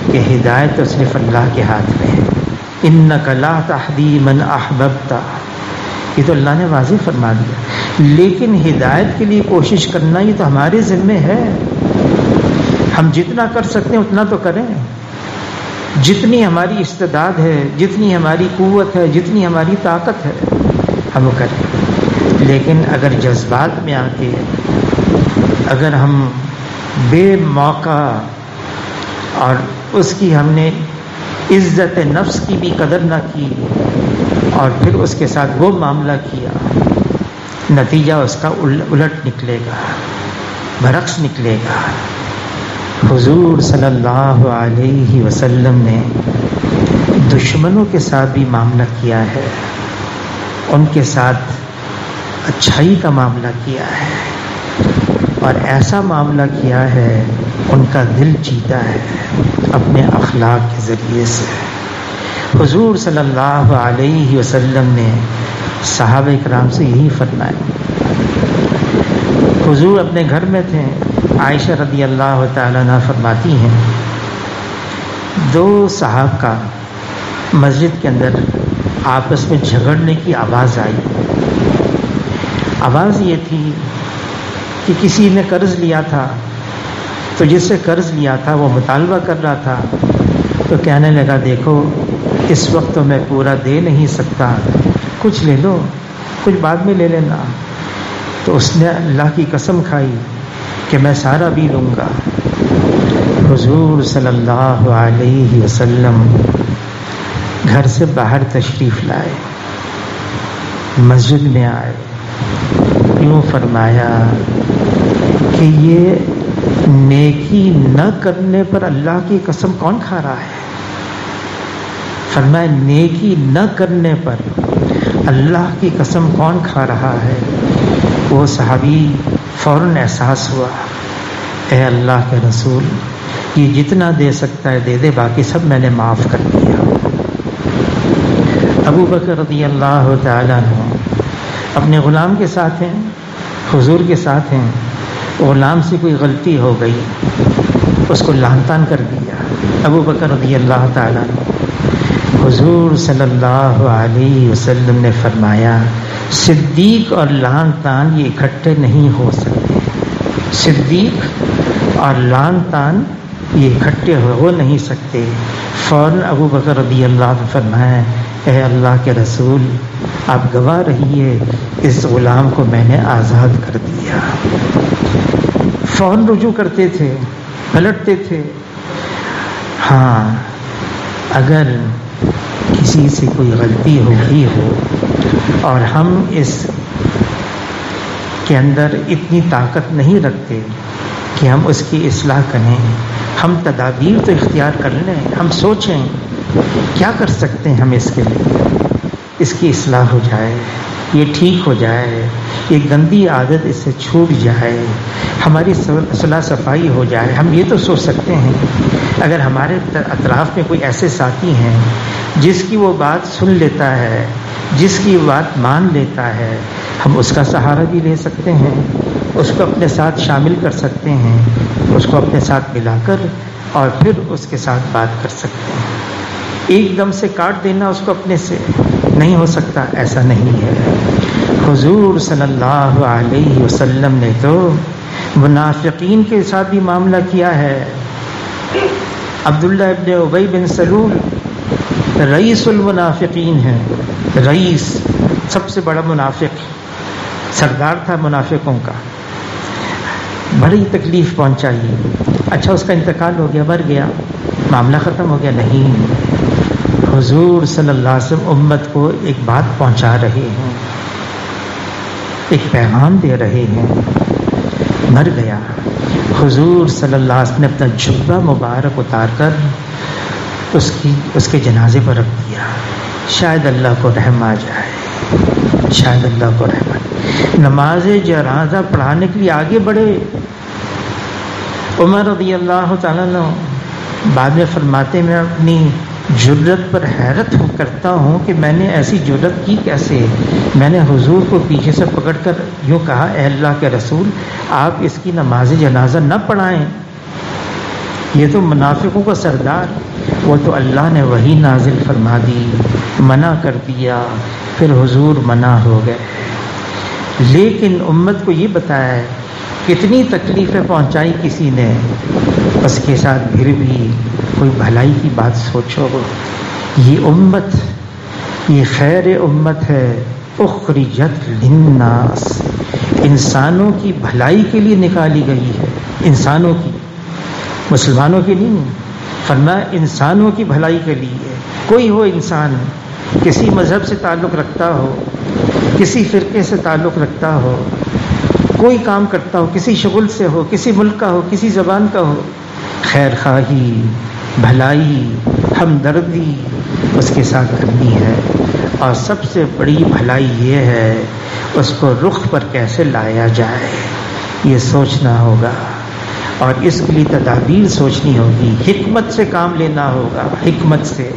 کہ ہدایت تو صرف اللہ کے ہاتھ میں ہے۔ انک لا تہدی من احببت، یہ تو اللہ نے واضح فرما دیا، لیکن ہدایت کے لیے کوشش کرنا یہ تو ہمارے ذمے ہے۔ ہم جتنا کر سکتے ہیں اتنا تو کریں، جتنی ہماری استعداد ہے، جتنی ہماری قوت ہے، جتنی ہماری طاقت ہے ہم وہ کریں۔ لیکن اگر جذبات میں آ کے اگر ہم بے موقع اور اس کی ہم نے عزت نفس کی بھی قدر نہ کی اور پھر اس کے ساتھ وہ معاملہ کیا، نتیجہ اس کا الٹ نکلے گا، برعکس نکلے گا۔ حضور صلی اللہ علیہ وسلم نے دشمنوں کے ساتھ بھی معاملہ کیا ہے، ان کے ساتھ اچھائی کا معاملہ کیا ہے اور ایسا معاملہ کیا ہے ان کا دل جیتا ہے اپنے اخلاق کے ذریعے سے۔ حضور صلی اللہ علیہ وسلم نے صحابہ کرام سے یہی فرمایا۔ حضور اپنے گھر میں تھے، عائشہ رضی اللہ تعالیٰ عنہا فرماتی ہیں دو صحابہ کا مسجد کے اندر آپس میں جھگڑنے کی آواز آئی۔ آواز یہ تھی کہ کسی نے قرض لیا تھا تو جس سے قرض لیا تھا وہ مطالبہ کر رہا تھا، تو کہنے لگا دیکھو اس وقت تو میں پورا دے نہیں سکتا، کچھ لے لو، کچھ بعد میں لے لینا۔ تو اس نے اللہ کی قسم کھائی کہ میں سارا بھی لوں گا۔ حضور صلی اللہ علیہ وسلم گھر سے باہر تشریف لائے، مسجد میں آئے، یوں فرمایا کہ یہ نیکی نہ کرنے پر اللہ کی قسم کون کھا رہا ہے؟ فرمایا نیکی نہ کرنے پر اللہ کی قسم کون کھا رہا ہے؟ وہ صحابی فوراً احساس ہوا، اے اللہ کے رسول یہ جتنا دے سکتا ہے دے دے، باقی سب میں نے معاف کر دیا۔ ابو بکر رضی اللہ تعالیٰ عنہ اپنے غلام کے ساتھ ہیں، حضور کے ساتھ ہیں، غلام سے کوئی غلطی ہو گئی، اس کو لعن طعن کر دیا۔ ابو بکر رضی اللہ تعالیٰ عنہ، حضور صلی اللہ علیہ وسلم نے فرمایا صدیق اور لعن طعن یہ اکٹھے نہیں ہو سکتے، صدیق اور لعن طعن یہ اکٹھے ہو نہیں سکتے۔ فوراً ابو بکر رضی اللہ عنہ نے فرمایا اے اللہ کے رسول آپ گواہ رہیے اس غلام کو میں نے آزاد کر دیا۔ فوراً رجوع کرتے تھے، پلٹتے تھے۔ ہاں اگر کسی سے کوئی غلطی ہو گئی ہو اور ہم اس کے اندر اتنی طاقت نہیں رکھتے کہ ہم اس کی اصلاح کریں، ہم تدابیر تو اختیار کر لیں، ہم سوچیں کیا کر سکتے ہیں ہم اس کے لیے، اس کی اصلاح ہو جائے، یہ ٹھیک ہو جائے، یہ گندی عادت اس سے چھوٹ جائے، ہماری صلاح صفائی ہو جائے۔ ہم یہ تو سوچ سکتے ہیں اگر ہمارے اطراف میں کوئی ایسے ساتھی ہیں جس کی وہ بات سن لیتا ہے، جس کی بات مان لیتا ہے، ہم اس کا سہارا بھی لے سکتے ہیں، اس کو اپنے ساتھ شامل کر سکتے ہیں، اس کو اپنے ساتھ ملا کر اور پھر اس کے ساتھ بات کر سکتے ہیں۔ ایک دم سے کاٹ دینا اس کو اپنے سے نہیں ہو سکتا، ایسا نہیں ہے۔ حضور صلی اللہ علیہ وسلم نے تو منافقین کے ساتھ بھی معاملہ کیا ہے۔ عبداللہ ابن ابی بن سلول رئیس المنافقین ہیں، رئیس سب سے بڑا منافق، سردار تھا منافقوں کا، بڑی تکلیف پہنچائی۔ اچھا اس کا انتقال ہو گیا، مر گیا، معاملہ ختم ہو گیا؟ نہیں، حضور صلی اللہ علیہ وسلم امت کو ایک بات پہنچا رہے ہیں، ایک پیغام دے رہے ہیں۔ مر گیا، حضور صلی اللہ علیہ وسلم نے اپنا جبہ مبارک اتار کر اس کے جنازے پر رکھ دیا، شاید اللہ کو رحم آ جائے، شاید اللہ کو رحم آ جائے۔ نماز جنازہ پڑھانے کے لیے آگے بڑھے عمر رضی اللہ تعالیٰ عنہ، بعد میں فرماتے میں اپنی جرت پر حیرت کرتا ہوں کہ میں نے ایسی جرت کی کیسے۔ میں نے حضور کو پیچھے سے پکڑ کر یوں کہا اے اللہ کے رسول آپ اس کی نماز جنازہ نہ پڑھائیں، یہ تو منافقوں کا سردار، وہ تو اللہ نے وہی نازل فرما دی، منع کر دیا، پھر حضور منع ہو گئے۔ لیکن امت کو یہ بتایا ہے کتنی تکلیفیں پہنچائی کسی نے، اس کے ساتھ پھر بھی کوئی بھلائی کی بات سوچو۔ یہ امت، یہ خیر امت ہے، اخرجت للناس، انسانوں کی بھلائی کے لیے نکالی گئی ہے، انسانوں کی، مسلمانوں کی نہیں، فرمایا انسانوں کی بھلائی کے لیے۔ کوئی ہو انسان، کسی مذہب سے تعلق رکھتا ہو، کسی فرقے سے تعلق رکھتا ہو، کوئی کام کرتا ہو، کسی شغل سے ہو، کسی ملک کا ہو، کسی زبان کا ہو، خیر خواہی، بھلائی، ہمدردی اس کے ساتھ کرنی ہے۔ اور سب سے بڑی بھلائی یہ ہے اس کو رخ پر کیسے لایا جائے، یہ سوچنا ہوگا، اور اس کے لیے تدابیر سوچنی ہوگی، حکمت سے کام لینا ہوگا، حکمت سے۔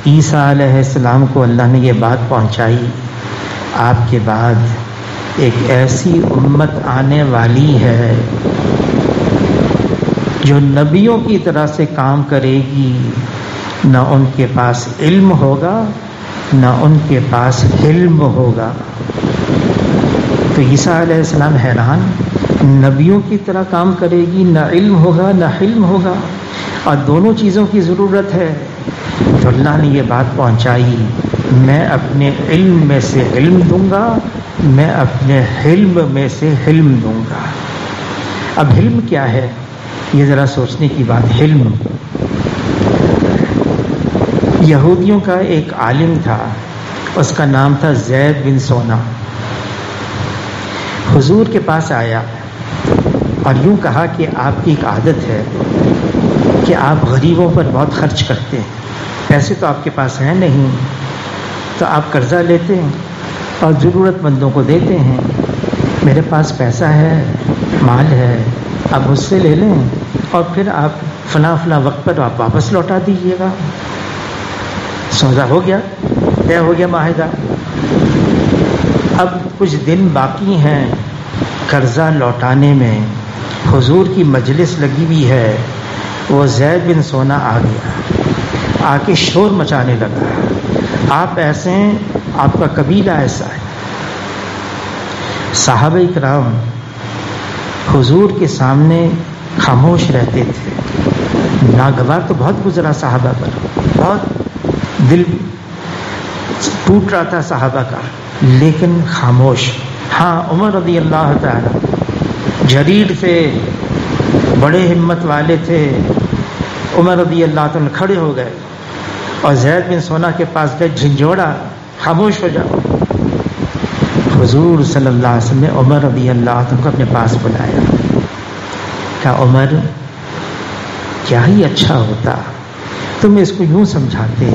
عیسیٰ علیہ السلام کو اللہ نے یہ بات پہنچائی، آپ کے بعد ایک ایسی امت آنے والی ہے جو نبیوں کی طرح سے کام کرے گی، نہ ان کے پاس علم ہوگا نہ ان کے پاس حلم ہوگا۔ تو عیسیٰ علیہ السلام حیران، نبیوں کی طرح کام کرے گی، نہ علم ہوگا نہ حلم ہوگا، اور دونوں چیزوں کی ضرورت ہے۔ تو اللہ نے یہ بات پہنچائی، میں اپنے علم میں سے علم دوں گا، میں اپنے حلم میں سے حلم دوں گا۔ اب حلم کیا ہے، یہ ذرا سوچنے کی بات۔ حلم، یہودیوں کا ایک عالم تھا، اس کا نام تھا زید بن سونا۔ حضور کے پاس آیا اور یوں کہا کہ آپ کی ایک عادت ہے کہ آپ غریبوں پر بہت خرچ کرتے ہیں، پیسے تو آپ کے پاس ہیں نہیں، تو آپ قرضہ لیتے ہیں اور ضرورت مندوں کو دیتے ہیں۔ میرے پاس پیسہ ہے، مال ہے، آپ مجھ سے لے لیں اور پھر آپ فلاں فلاں وقت پر آپ واپس لوٹا دیجیے گا۔ سودا ہو گیا، طے ہو گیا معاہدہ۔ اب کچھ دن باقی ہیں قرضہ لوٹانے میں، حضور کی مجلس لگی ہوئی ہے، وہ زید بن سونا آ گیا، آ کے شور مچانے لگا، آپ ایسے ہیں، آپ کا قبیلہ ایسا ہے۔ صحابہ کرام حضور کے سامنے خاموش رہتے تھے، ناگوار تو بہت گزرا صحابہ پر، بہت دل ٹوٹ رہا تھا صحابہ کا، لیکن خاموش۔ ہاں عمر رضی اللہ تعالی جریر تھے، بڑے ہمت والے تھے، عمر رضی اللہ تعالی کھڑے ہو گئے اور زید بن سونا کے پاس گئے، جھنجھوڑا، خاموش ہو جاؤ۔ حضور صلی اللہ علیہ وسلم نے عمر رضی اللہ عنہ کو اپنے پاس بلایا، کہا عمر کیا ہی اچھا ہوتا تم اس کو یوں سمجھاتے،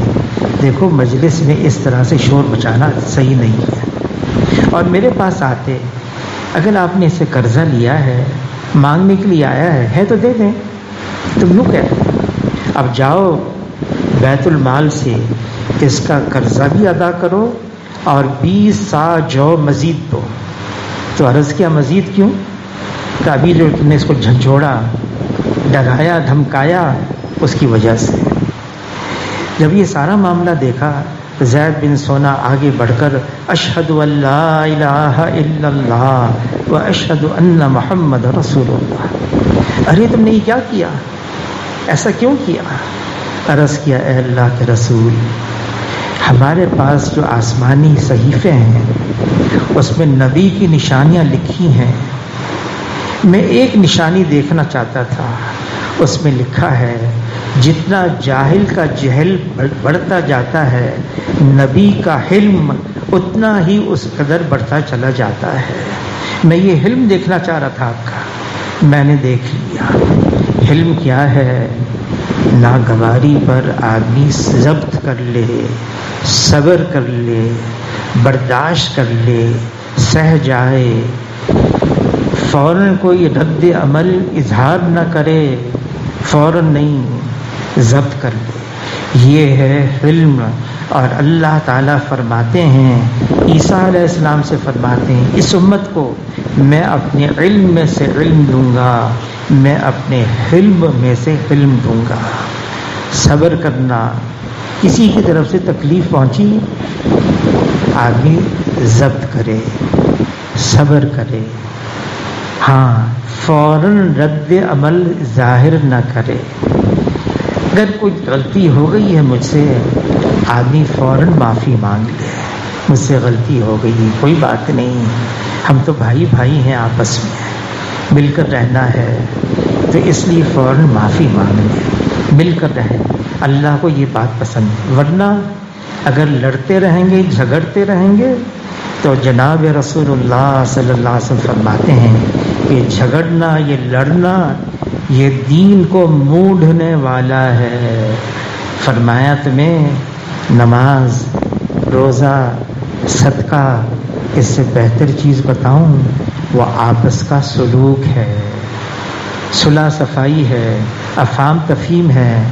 دیکھو مجلس میں اس طرح سے شور مچانا صحیح نہیں ہے، اور میرے پاس آتے، اگر آپ نے اس سے قرضہ لیا ہے، مانگنے کے لیے آیا ہے تو دے دیں، تم یوں کہتے، اب جاؤ بیت المال سے اس کا قرضہ بھی ادا کرو اور 20 سا جو مزید دو۔ تو عرض کیا مزید کیوں؟ کہ ابھی جو تم نے اس کو جھنجھوڑا، ڈرایا، دھمکایا، اس کی وجہ سے۔ جب یہ سارا معاملہ دیکھا تو زید بن سونا آگے بڑھ کر اشہد ان لا الہ الا اللہ و اشہد ان محمد رسول اللہ، ارے تم نے یہ کیا کیا، ایسا کیوں کیا؟ عرض کیا اے اللہ کے رسول، ہمارے پاس جو آسمانی صحیفے ہیں اس میں نبی کی نشانیاں لکھی ہیں، میں ایک نشانی دیکھنا چاہتا تھا، اس میں لکھا ہے جتنا جاہل کا جہل بڑھتا جاتا ہے، نبی کا حلم اتنا ہی اس قدر بڑھتا چلا جاتا ہے۔ میں یہ حلم دیکھنا چاہ رہا تھا آپ کا، میں نے دیکھ لیا۔ حلم کیا ہے؟ ناگواری پر آدمی ضبط کر لے، صبر کر لے، برداشت کر لے، سہ جائے، فوراً کوئی رد عمل اظہار نہ کرے، فوراً نہیں، ضبط کر لے، یہ ہے حلم۔ اور اللہ تعالیٰ فرماتے ہیں، عیسیٰ علیہ السلام سے فرماتے ہیں، اس امت کو میں اپنے علم میں سے علم دوں گا، میں اپنے حلم میں سے حلم دوں گا۔ صبر کرنا، کسی کی طرف سے تکلیف پہنچی آدمی ضبط کرے، صبر کرے، ہاں فوراً رد عمل ظاہر نہ کرے۔ اگر کوئی غلطی ہو گئی ہے مجھ سے، آدمی فوراً معافی مانگ لے، مجھ سے غلطی ہو گئی، کوئی بات نہیں، ہم تو بھائی بھائی ہیں، آپس میں مل کر رہنا ہے، تو اس لیے فوراً معافی مانگ لے، مل کر رہیں۔ اللہ کو یہ بات پسند ہے، ورنہ اگر لڑتے رہیں گے، جھگڑتے رہیں گے، تو جناب رسول اللہ صلی اللہ علیہ وسلم فرماتے ہیں کہ جھگڑنا، یہ لڑنا، یہ دین کو موڑنے والا ہے۔ فرمایا تمہیں نماز، روزہ، صدقہ، اس سے بہتر چیز بتاؤں؟ وہ آپس کا سلوک ہے، صلح صفائی ہے، افہام تفہیم ہے،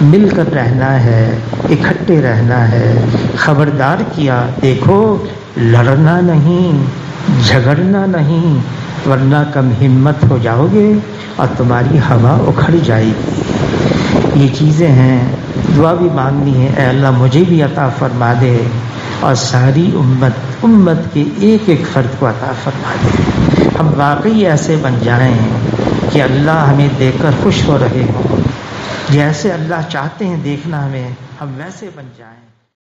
مل کر رہنا ہے، اکٹھے رہنا ہے۔ خبردار کیا، دیکھو لڑنا نہیں، جھگڑنا نہیں، ورنہ کم ہمت ہو جاؤ گے اور تمہاری ہوا اکھڑ جائے گی۔ یہ چیزیں ہیں، دعا بھی مانگنی ہے، اے اللہ مجھے بھی عطا فرما دے اور ساری امت کے ایک ایک فرد کو عطا فرما دے۔ ہم واقعی ایسے بن جائیں کہ اللہ ہمیں دیکھ کر خوش ہو رہے ہوں، جیسے اللہ چاہتے ہیں دیکھنا ہمیں، ہم ویسے بن جائیں۔